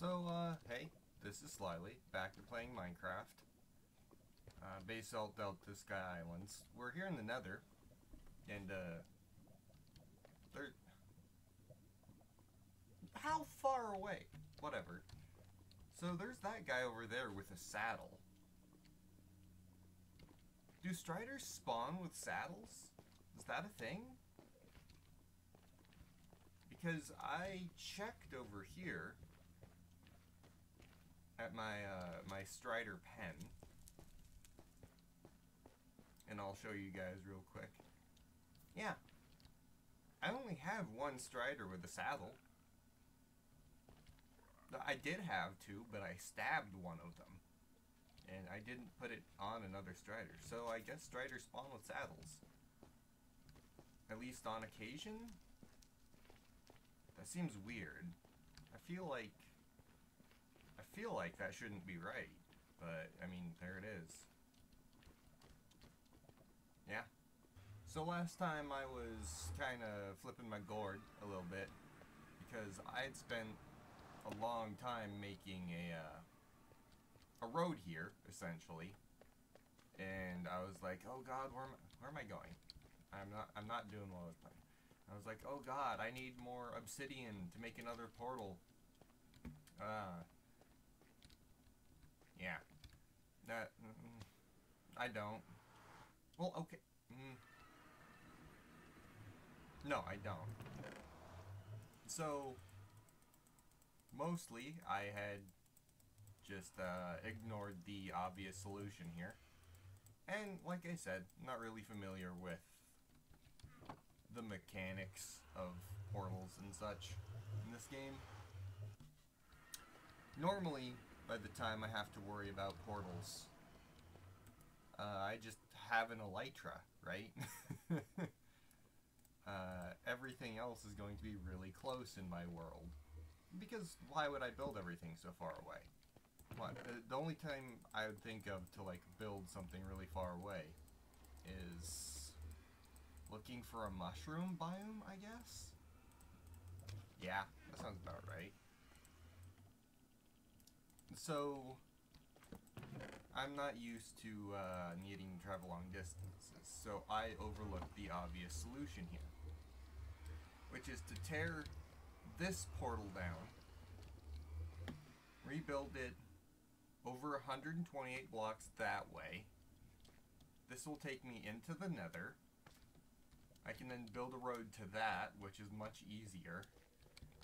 Hey, this is Slyly, back to playing Minecraft. Basalt dealt the Sky Islands. We're here in the Nether, and, there... How far away? Whatever. So there's that guy over there with a saddle. Do striders spawn with saddles? Is that a thing? Because I checked over here at my strider pen, and I'll show you guys real quick. Yeah, I only have one strider with a saddle. I did have two, but I stabbed one of them, and I didn't put it on another strider. So I guess striders spawn with saddles, at least on occasion. That seems weird. I feel like that shouldn't be right, but I mean, there it is. Yeah. So last time I was kind of flipping my gourd a little bit because I had spent a long time making a road here, essentially, and I was like, oh God, where am I going? I'm not doing what I was planning. I was like, oh God, I need more obsidian to make another portal. Yeah. That, I don't. Well, okay. No, I don't. So, mostly, I had just ignored the obvious solution here. And, like I said, not really familiar with the mechanics of portals and such in this game. Normally, by the time I have to worry about portals, I just have an elytra, right? Everything else is going to be really close in my world. Because why would I build everything so far away? The only time I would think of to, like, build something really far away is looking for a mushroom biome, I guess? Yeah, that sounds about right. So, I'm not used to needing to travel long distances, so I overlooked the obvious solution here, which is to tear this portal down, rebuild it over 128 blocks that way. This will take me into the Nether. I can then build a road to that, which is much easier.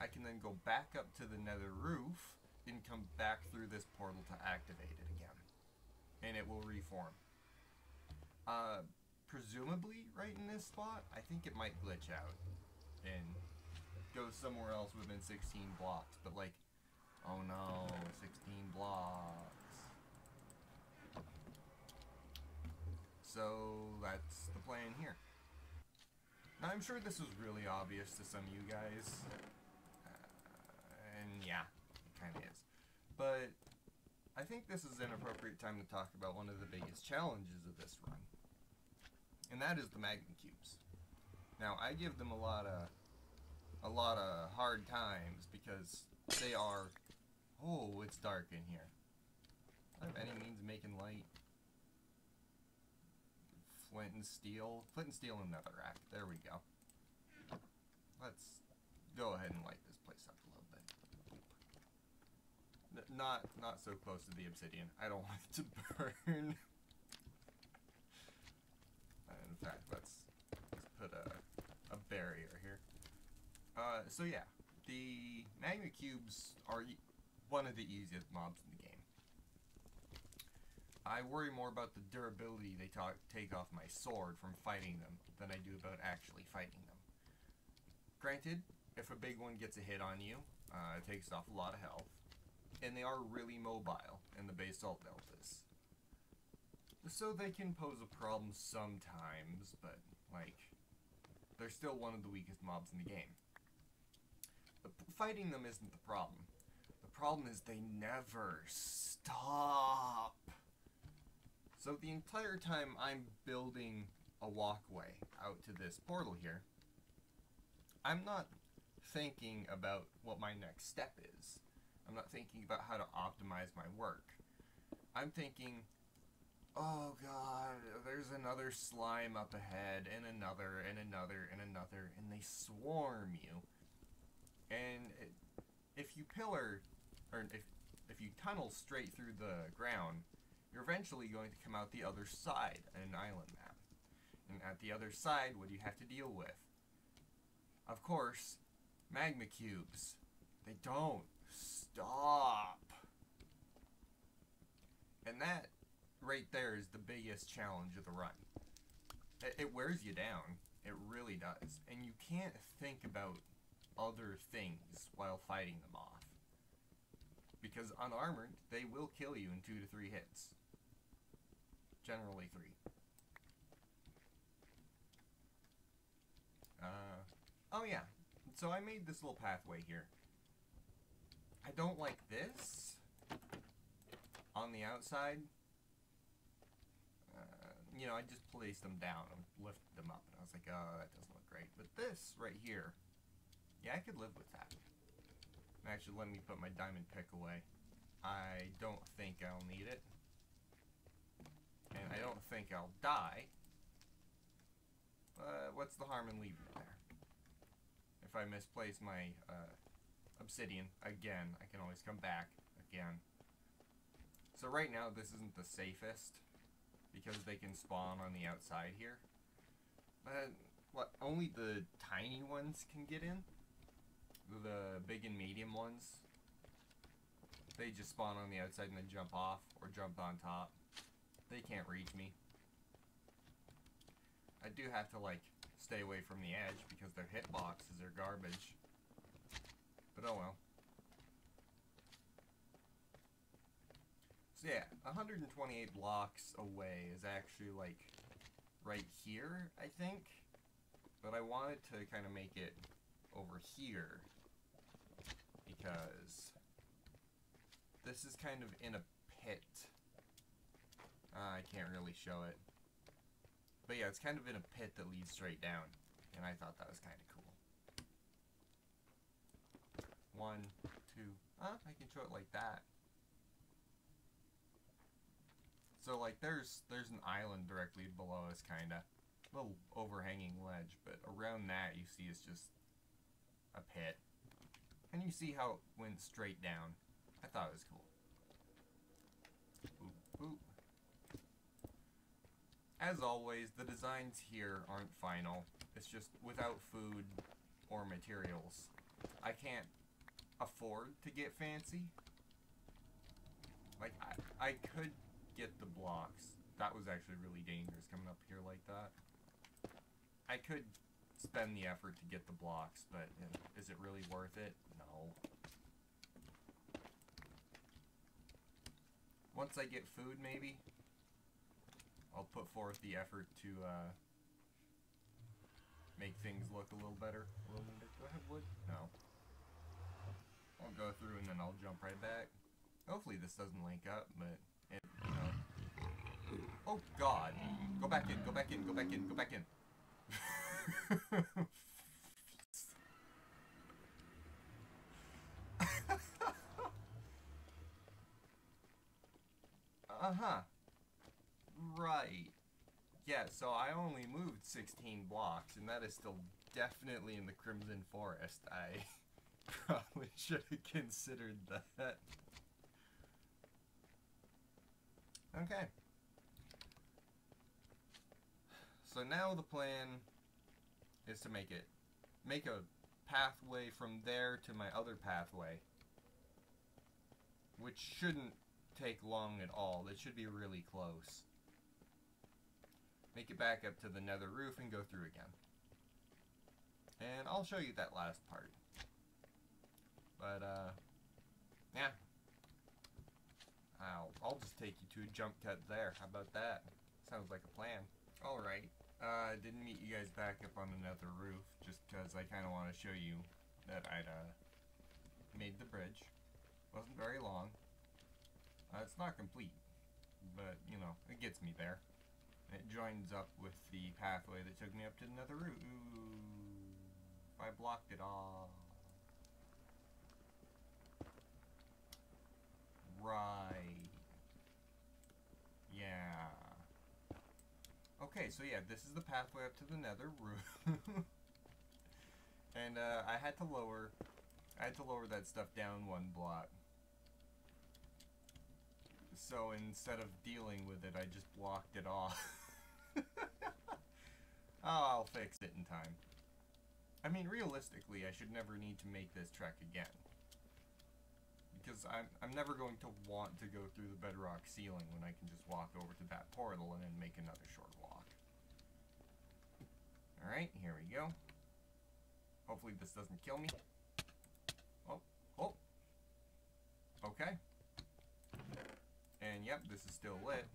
I can then go back up to the Nether roof and come back through this portal to activate it again. And it will reform. Presumably right in this spot, I think it might glitch out and go somewhere else within 16 blocks. But like, oh no, 16 blocks. So that's the plan here. Now I'm sure this was really obvious to some of you guys. And yeah, it kind of is. But I think this is an appropriate time to talk about one of the biggest challenges of this run. And that is the magma cubes. Now I give them a lot of hard times because they are... Oh, it's dark in here. Do I have any means of making light? Flint and steel and netherrack. There we go. Let's go ahead and light this place up a little bit. Not so close to the obsidian. I don't want it to burn. In fact, let's put a barrier here. So yeah, the magma cubes are one of the easiest mobs in the game. I worry more about the durability they take off my sword from fighting them than I do about actually fighting them. Granted, if a big one gets a hit on you, it takes off a lot of health. And they are really mobile in the Basalt deltas. So they can pose a problem sometimes, but, like, they're still one of the weakest mobs in the game. Fighting them isn't the problem. The problem is they never stop. So the entire time I'm building a walkway out to this portal here, I'm not thinking about what my next step is. I'm not thinking about how to optimize my work. I'm thinking, oh god, there's another slime up ahead, and another, and another, and another, and they swarm you. And if you pillar, or if you tunnel straight through the ground, you're eventually going to come out the other side in an island map. And at the other side, what do you have to deal with? Of course, magma cubes. They don't stop. And that right there is the biggest challenge of the run. It wears you down. It really does. And you can't think about other things while fighting them off. Because unarmored, they will kill you in 2 to 3 hits. Generally 3. Oh yeah. So I made this little pathway here. I don't like this on the outside. You know, I just placed them down and lifted them up, and I was like, oh, that doesn't look great. But this right here, yeah, I could live with that. Actually, let me put my diamond pick away. I don't think I'll need it. And I don't think I'll die. What's the harm in leaving it there? If I misplace my obsidian again, I can always come back again. So right now, this isn't the safest because they can spawn on the outside here. What? Only the tiny ones can get in. The big and medium ones, they just spawn on the outside and then jump off or jump on top. They can't reach me. I do have to like stay away from the edge because their hitboxes are garbage. But oh well. So yeah, 128 blocks away is actually like right here, I think. But I wanted to kind of make it over here because this is kind of in a pit. I can't really show it. But yeah, it's kind of in a pit that leads straight down. And I thought that was kind of cool. 1, 2, I can show it like that. So like there's an island directly below us, kinda. Little overhanging ledge, but around that you see is just a pit. And you see how it went straight down. I thought it was cool. Boop, boop. As always, the designs here aren't final. It's just without food or materials. I can't afford to get fancy. Like, I could get the blocks. That was actually really dangerous coming up here like that. I could spend the effort to get the blocks, but is it really worth it? No. Once I get food, maybe, I'll put forth the effort to make things look a little better. Do I have wood? No. I'll go through and then I'll jump right back. Hopefully this doesn't link up, but it, you know. Oh God! Go back in, go back in, go back in, go back in. Uh-huh. Right. Yeah, so I only moved 16 blocks, and that is still definitely in the Crimson Forest. I probably should have considered that. Okay. So now the plan is to make a pathway from there to my other pathway, which shouldn't take long at all. It should be really close. Make it back up to the nether roof and go through again. And I'll show you that last part. But, yeah. I'll just take you to a jump cut there. How about that? Sounds like a plan. Alright. Didn't meet you guys back up on the nether roof, just because I kind of want to show you that I'd, made the bridge. Wasn't very long. It's not complete, but, you know, it gets me there. It joins up with the pathway that took me up to the nether roof. Ooh, I blocked it all. Okay, so yeah, this is the pathway up to the nether room. And I had to lower that stuff down one block. So instead of dealing with it, I just blocked it off. Oh, I'll fix it in time. I mean, realistically, I should never need to make this trek again. Because I'm never going to want to go through the bedrock ceiling when I can just walk over to that portal and then make another short walk. Alright, here we go. Hopefully this doesn't kill me. Oh, oh. Okay. And yep, this is still lit.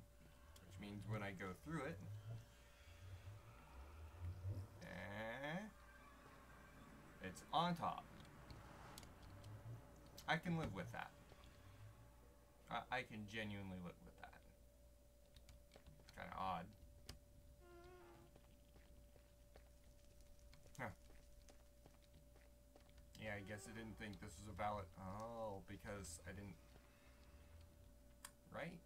Which means when I go through it... it's on top. I can live with that. I can genuinely live with that. It's kind of odd. Huh. Yeah, I guess I didn't think this was a valid... Oh, because I didn't... Right?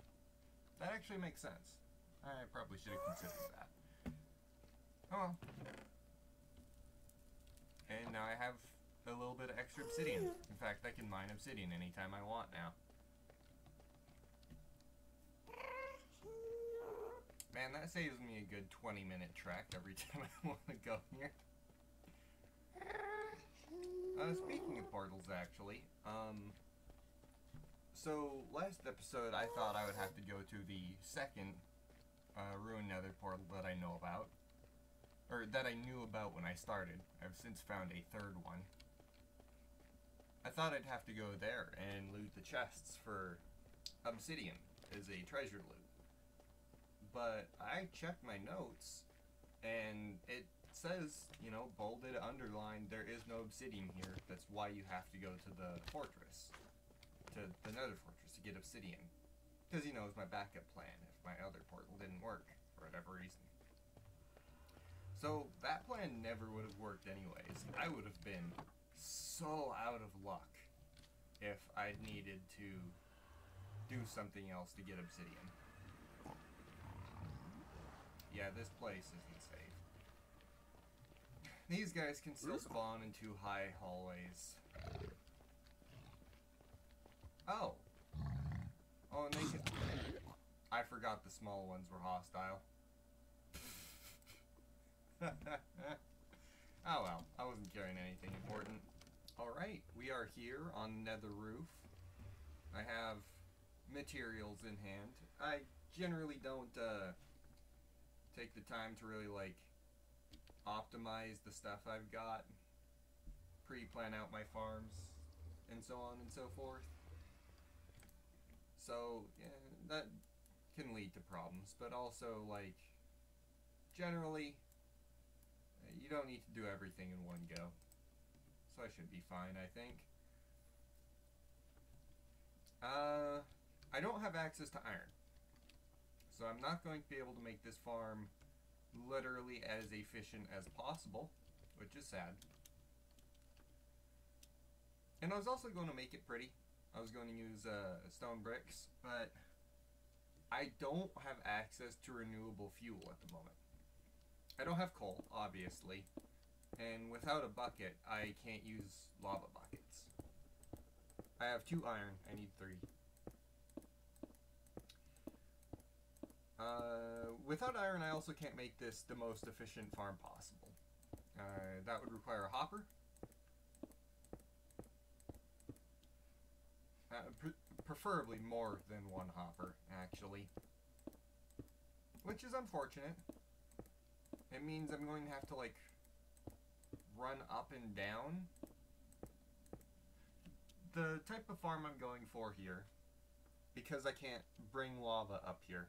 That actually makes sense. I probably should have considered that. Oh well. And now I have a little bit of extra obsidian. In fact, I can mine obsidian anytime I want now. Man, that saves me a good 20-minute trek every time I want to go here. Speaking of portals, actually, so last episode I thought I would have to go to the second ruined nether portal that I know about. Or that I knew about when I started. I've since found a third one. I thought I'd have to go there and loot the chests for obsidian as a treasure loot. But I checked my notes, and it says, you know, bolded, underlined, there is no obsidian here. That's why you have to go to the fortress. To the nether fortress to get obsidian. Because, you know, it was my backup plan if my other portal didn't work, for whatever reason. So, that plan never would have worked anyways. I would have been so out of luck if I'd needed to do something else to get obsidian. Yeah, this place isn't safe. These guys can still spawn in two high hallways. Oh. Oh, and they can... I forgot the small ones were hostile. Oh well, I wasn't carrying anything important. Alright, we are here on Nether Roof. I have materials in hand. I generally don't take the time to really like optimize the stuff I've got, pre-plan out my farms, and so on and so forth. So, yeah, that can lead to problems, but also, like, generally, you don't need to do everything in one go. So I should be fine, I think. I don't have access to iron. So I'm not going to be able to make this farm literally as efficient as possible, which is sad. And I was also going to make it pretty. I was going to use stone bricks, but I don't have access to renewable fuel at the moment. I don't have coal, obviously, and without a bucket, I can't use lava buckets. I have 2 iron, I need 3. Without iron, I also can't make this the most efficient farm possible. That would require a hopper. Preferably more than 1 hopper, actually. Which is unfortunate. It means I'm going to have to, like, run up and down. The type of farm I'm going for here, because I can't bring lava up here,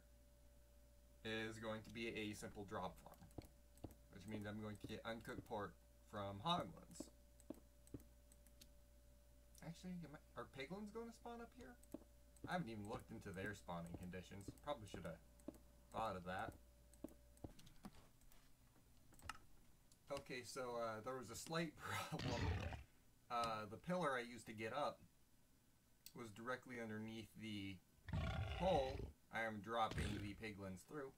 is going to be a simple drop farm. Which means I'm going to get uncooked pork from hoglins. Actually, are piglins going to spawn up here? I haven't even looked into their spawning conditions. Probably should have thought of that. Okay, so there was a slight problem. The pillar I used to get up was directly underneath the hole I am dropping the piglins through.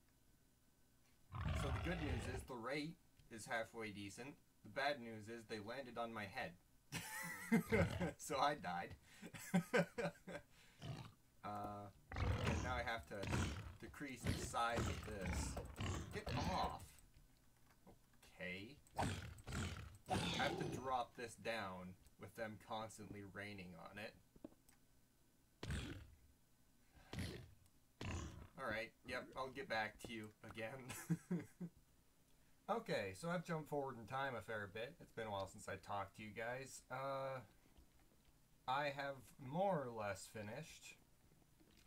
So good news is the rate is halfway decent. The bad news is they landed on my head. So I died. And now I have to decrease the size of this. Get off. Okay. I have to drop this down with them constantly raining on it. Alright, yep, I'll get back to you again. Okay, so I've jumped forward in time a fair bit. It's been a while since I talked to you guys. I have more or less finished.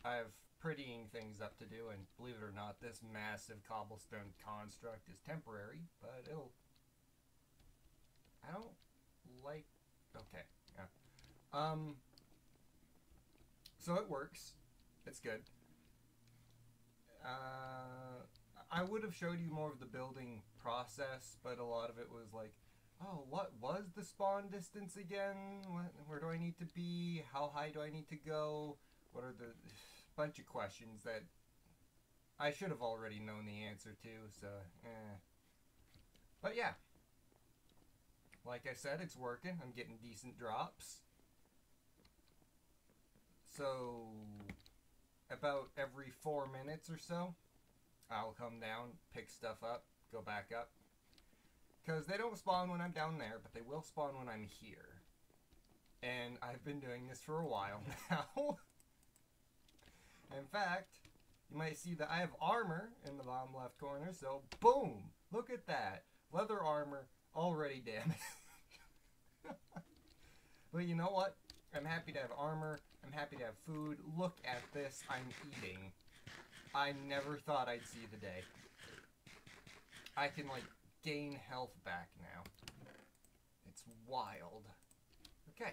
I have prettying things up to do, and believe it or not, this massive cobblestone construct is temporary, but it'll... I don't like... Okay, yeah. So it works. It's good. I would have showed you more of the building process, but a lot of it was like, oh, what was the spawn distance again? Where do I need to be? How high do I need to go? What are the... bunch of questions that I should have already known the answer to, so, But yeah. Like I said, it's working. I'm getting decent drops. So, about every 4 minutes or so, I'll come down, pick stuff up, go back up. Because they don't spawn when I'm down there, but they will spawn when I'm here. And I've been doing this for a while now. In fact, you might see that I have armor in the bottom left corner, so boom! Look at that. Leather armor already damaged. But you know what? I'm happy to have armor. I'm happy to have food. Look at this. I'm eating. I never thought I'd see the day. I can, like, gain health back now. It's wild. Okay.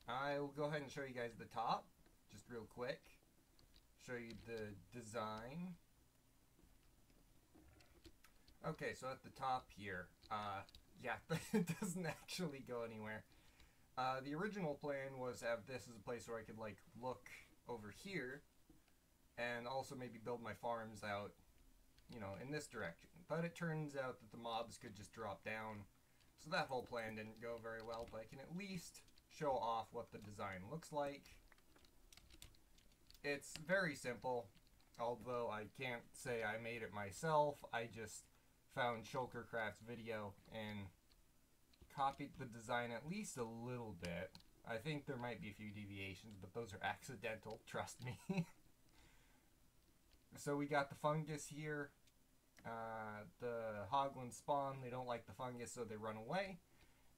I will go ahead and show you guys the top, just real quick. Show you the design. Okay, so at the top here, yeah, it doesn't actually go anywhere. The original plan was to have this as a place where I could, like, look over here and also maybe build my farms out, you know, in this direction. But it turns out that the mobs could just drop down, so that whole plan didn't go very well, but I can at least show off what the design looks like. It's very simple, although I can't say I made it myself. I just found Shulkercraft's video and copied the design at least a little bit. I think there might be a few deviations, but those are accidental, trust me. So we got the fungus here. The hoglins spawn, they don't like the fungus, so they run away.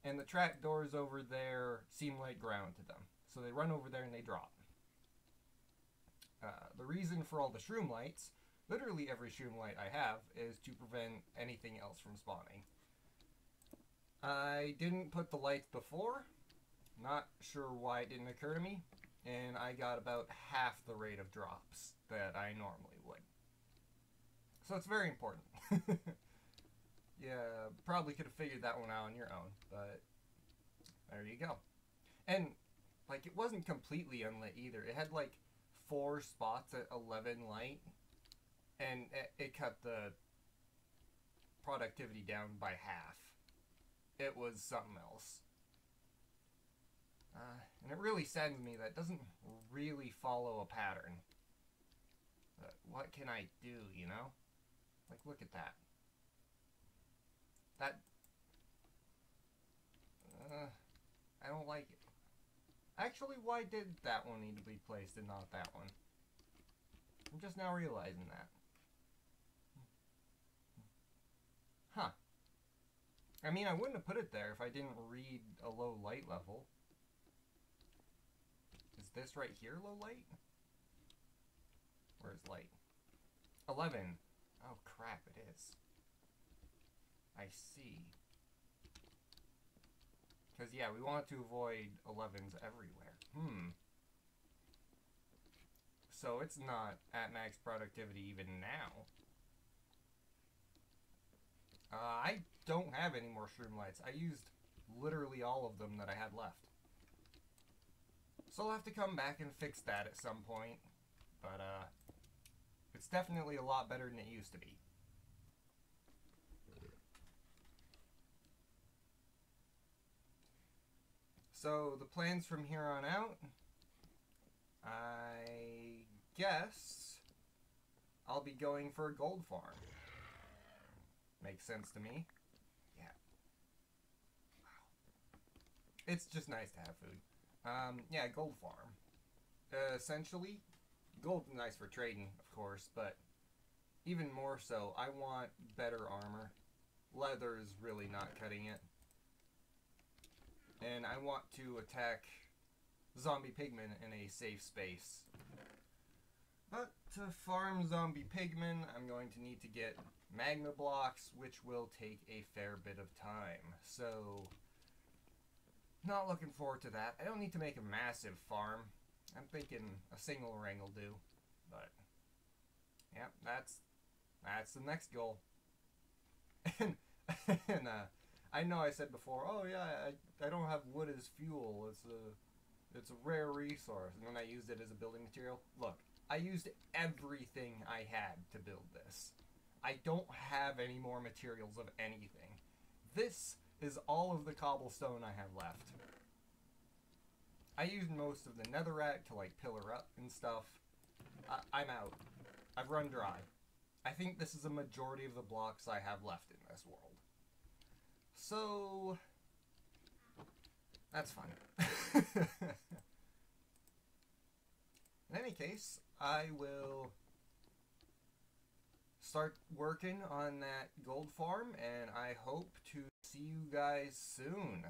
And the trapdoors over there seem like ground to them. So they run over there and they drop. The reason for all the shroom lights, literally every shroom light I have, is to prevent anything else from spawning. I didn't put the lights before, not sure why it didn't occur to me, and I got about half the rate of drops that I normally would. So it's very important. Yeah, probably could have figured that one out on your own, but there you go. And, like, it wasn't completely unlit either. It had, like, 4 spots at 11 light, and it cut the productivity down by half. It was something else. And it really saddens me that it doesn't really follow a pattern. But what can I do, you know? Like, look at that. That... I don't like it. Actually, why did that one need to be placed and not that one? I'm just now realizing that. Huh. I mean, I wouldn't have put it there if I didn't read a low light level. Is this right here low light? Where's light? 11. Oh crap, it is. I see. Because, yeah, we want to avoid 11s everywhere. So it's not at max productivity even now. I don't have any more shroom lights. I used literally all of them that I had left. So I'll have to come back and fix that at some point. But, it's definitely a lot better than it used to be. So the plans from here on out, I guess I'll be going for a gold farm. Makes sense to me. Yeah. Wow. It's just nice to have food. Yeah, gold farm. Essentially, gold's nice for trading, of course, but even more so, I want better armor. Leather is really not cutting it. And I want to attack zombie pigmen in a safe space. But to farm zombie pigmen, I'm going to need to get magma blocks, which will take a fair bit of time. So, not looking forward to that. I don't need to make a massive farm. I'm thinking a single ring will do. But, yeah, that's the next goal. And I know I said before, oh yeah, I don't have wood as fuel. It's a rare resource. And then I used it as a building material. Look, I used everything I had to build this. I don't have any more materials of anything. This is all of the cobblestone I have left. I used most of the netherrack to like pillar up and stuff. I'm out. I've run dry. I think this is a majority of the blocks I have left in this world. So, that's fun. In any case, I will start working on that gold farm, and I hope to see you guys soon.